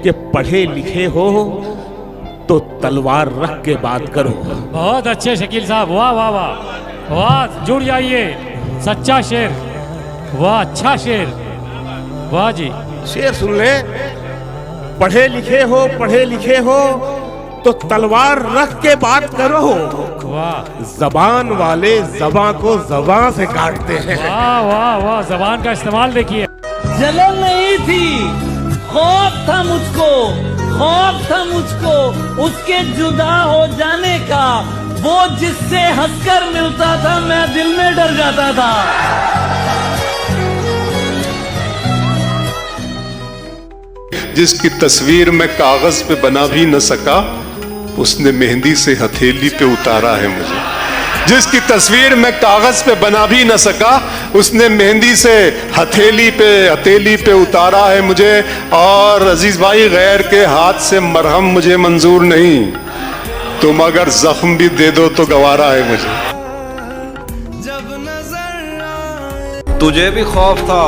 कि पढ़े लिखे हो तो तलवार रख के बात करो। बहुत अच्छे शकील साहब, वाह वाह वाह वाह, जुड़ जाइए, सच्चा शेर, वाह अच्छा शेर, वाह जी। शेर सुन ले, पढ़े लिखे हो तो तलवार रख के बात करो। वाह, जबान वाले जबां को जबां से काटते हैं। वाह वाह वाह, जबान का इस्तेमाल देखिए। जलन नहीं थी, खौफ था मुझको उसके जुदा हो जाने का। वो जिससे हंसकर मिलता था मैं दिल में डर जाता था। जिसकी तस्वीर मैं कागज पे बना भी न सका, उसने मेहंदी से हथेली पे उतारा है मुझे। जिसकी तस्वीर मैं कागज पे बना भी न सका, उसने मेहंदी से हथेली पे उतारा है मुझे। और अजीज भाई, गैर के हाथ से मरहम मुझे मंजूर नहीं, तुम अगर जख्म भी दे दो तो गवारा है मुझे। तुझे भी खौफ था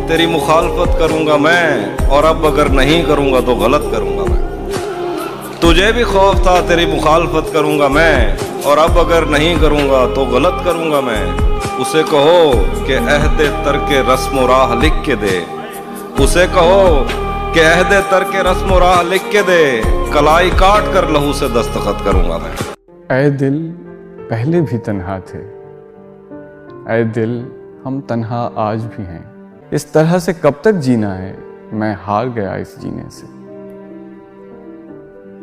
तेरी मुखालफत करूंगा मैं, और अब अगर नहीं करूंगा तो गलत करूंगा मैं। तुझे भी खौफ था तेरी मुखालफत करूंगा मैं, और अब अगर नहीं करूंगा तो गलत करूंगा मैं। उसे कहो कि अहदे तरके रस्म राह लिख के दे, उसे कहो कि अहदे तरके रस्म राह लिख के दे, कलाई काट कर लहू से दस्तखत करूंगा मैं। ऐ दिल पहले भी तन्हा थे, ऐ दिल हम तन्हा आज भी हैं। इस तरह से कब तक जीना है, मैं हार गया इस जीने से।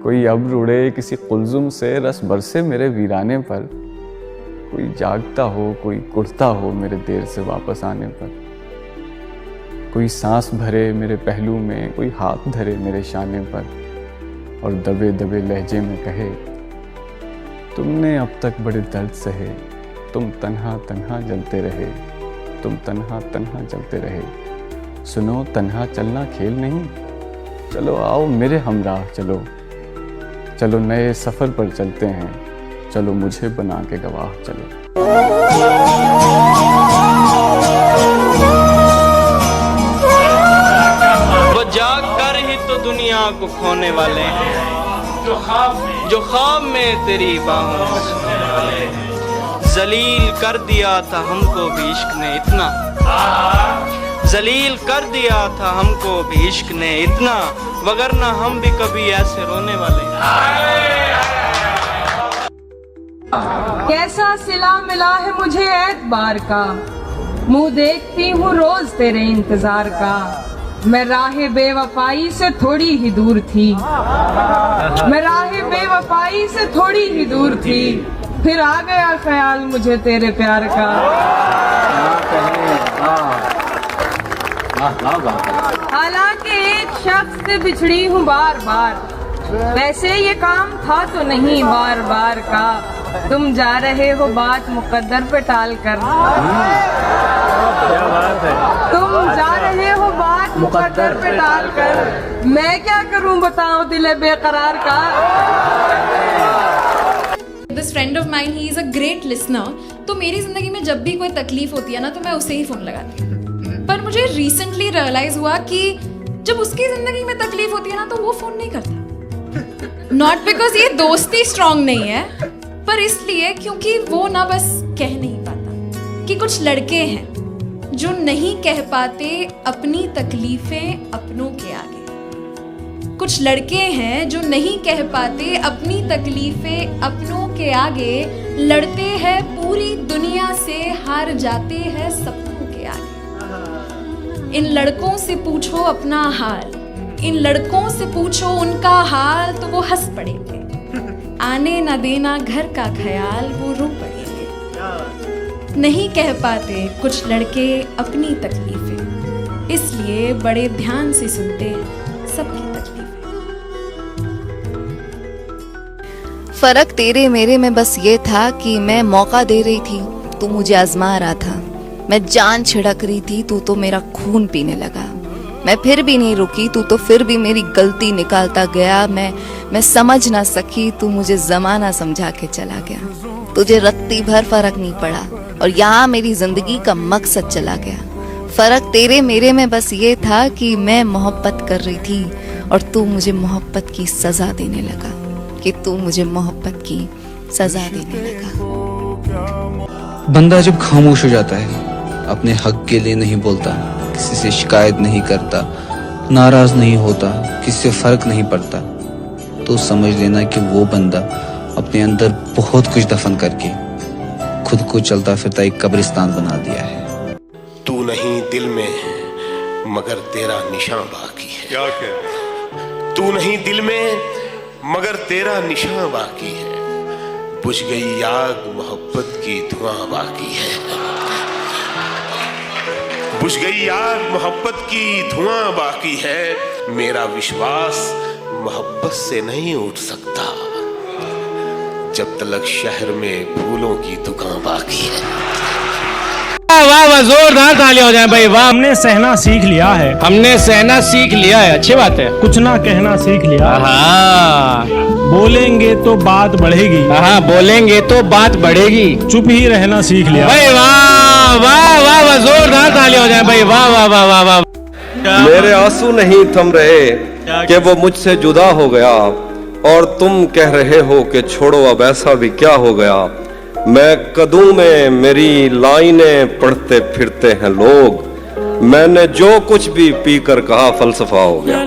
कोई अब्र उड़े किसी कुलजुम से, रस बरसे मेरे वीराने पर। कोई जागता हो, कोई कुड़ता हो मेरे देर से वापस आने पर। कोई सांस भरे मेरे पहलू में, कोई हाथ धरे मेरे शाने पर, और दबे दबे लहजे में कहे, तुमने अब तक बड़े दर्द सहे, तुम तन्हा तन्हा जलते रहे, तुम तन्हा तन्हा जलते रहे। सुनो, तन्हा चलना खेल नहीं, चलो आओ मेरे हमराह चलो, चलो नए सफर पर चलते हैं, चलो मुझे बना के गवाह चलो। वो जाग कर ही तो दुनिया को खोने वाले हैं, जो ख्वाब में तेरी बाहों में सोने वाले हैं। जलील कर दिया था हमको भी इश्क ने इतना, जलील कर दिया था हमको भी इश्क ने इतना, वगरना हम भी कभी ऐसे रोने वाले। कैसा सिला मिला है मुझे एतबार का, मुंह देखती हूँ रोज तेरे इंतजार का। मैं राहे बेवफाई से थोड़ी ही दूर थी, मैं राहे बेवफाई से थोड़ी ही दूर थी, फिर आ गया ख्याल मुझे तेरे प्यार का। हालांकि एक शख्स से बिछड़ी हूँ बार बार, वैसे ये काम था तो नहीं बार बार का। तुम जा रहे हो बात मुकद्दर पे टाल कर, तुम जा रहे हो बात मुकद्दर पे टाल कर, मैं क्या करूँ बताओ दिल बेकरार का। This friend of mine, he is a great listener. तो मेरी जिंदगी में जब भी कोई तकलीफ होती है ना, तो मैं उसे ही फोन लगाती हूँ। पर मुझे रिसेंटली रियलाइज हुआ कि जब उसकी जिंदगी में तकलीफ होती है ना, तो वो फोन नहीं करता। नॉट बिकॉज ये दोस्ती स्ट्रांग नहीं है, पर इसलिए क्योंकि वो ना बस कह नहीं पाता। कि कुछ लड़के हैं जो नहीं कह पाते अपनी तकलीफें अपनों के आगे। कुछ लड़के हैं जो नहीं कह पाते अपनी तकलीफें अपनों के आगे, लड़ते हैं पूरी दुनिया से, हार जाते हैं सपनों के आगे। इन लड़कों से पूछो अपना हाल, इन लड़कों से पूछो उनका हाल, तो वो हंस पड़ेंगे। आने ना देना घर का ख्याल, वो रो पड़ेंगे। नहीं कह पाते कुछ लड़के अपनी तकलीफें, इसलिए बड़े ध्यान से सुनते हैं सबकी तकलीफें। फर्क तेरे मेरे में बस ये था कि मैं मौका दे रही थी, तू मुझे आजमा रहा था। मैं जान छिड़क रही थी, तू तो मेरा खून पीने लगा। मैं फिर भी नहीं रुकी, तू तो फिर भी मेरी गलती निकालता गया। मैं समझ ना सकी, तू मुझे जमाना समझा के चला गया। तुझे रत्ती भर फर्क नहीं पड़ा और यहाँ मेरी जिंदगी का मकसद चला गया। फर्क तेरे मेरे में बस ये था कि मैं मोहब्बत कर रही थी और तू मुझे मोहब्बत की सज़ा देने लगा, कि तू मुझे मोहब्बत की सज़ा देने लगा। बंदा जब खामोश हो जाता है, अपने हक के लिए नहीं बोलता, किसी से शिकायत नहीं करता, नाराज नहीं होता, किसी से फर्क नहीं पड़ता, तो समझ लेना कि वो बंदा अपने अंदर बहुत कुछ दफन करके खुद को चलता फिरता एक कब्रिस्तान बना दिया है। तू नहीं दिल में मगर तेरा निशान बाकी है। क्या कह? तू नहीं दिल में मगर तेरा निशान बाकी है। बुझ गई आग मोहब्बत की धुआं बाकी है। बुझ गई आग मोहब्बत की धुआं बाकी है। मेरा विश्वास मोहब्बत से नहीं उठ सकता जब तक शहर में फूलों की दुकान बाकी है। वाह वाह, जोरदार तालियां हो जाए भाई, वाह। हमने सहना सीख लिया है, हमने सहना सीख लिया है, अच्छी बात है। कुछ ना कहना सीख लिया। हाँ, बोलेंगे तो बात बढ़ेगी, हाँ बोलेंगे तो बात बढ़ेगी। चुप ही रहना सीख लिया। भाई वाह वाह वाह वाह, जोरदार तालियां हो जाए भाई, वाह वाह वाह वाह वाह। मेरे आंसू नहीं थम रहे कि वो मुझसे जुदा हो गया, और तुम कह रहे हो कि छोड़ो अब ऐसा भी क्या हो गया। मैं कदूं में मेरी लाइनें पढ़ते फिरते हैं लोग, मैंने जो कुछ भी पीकर कहा फलसफा हो गया।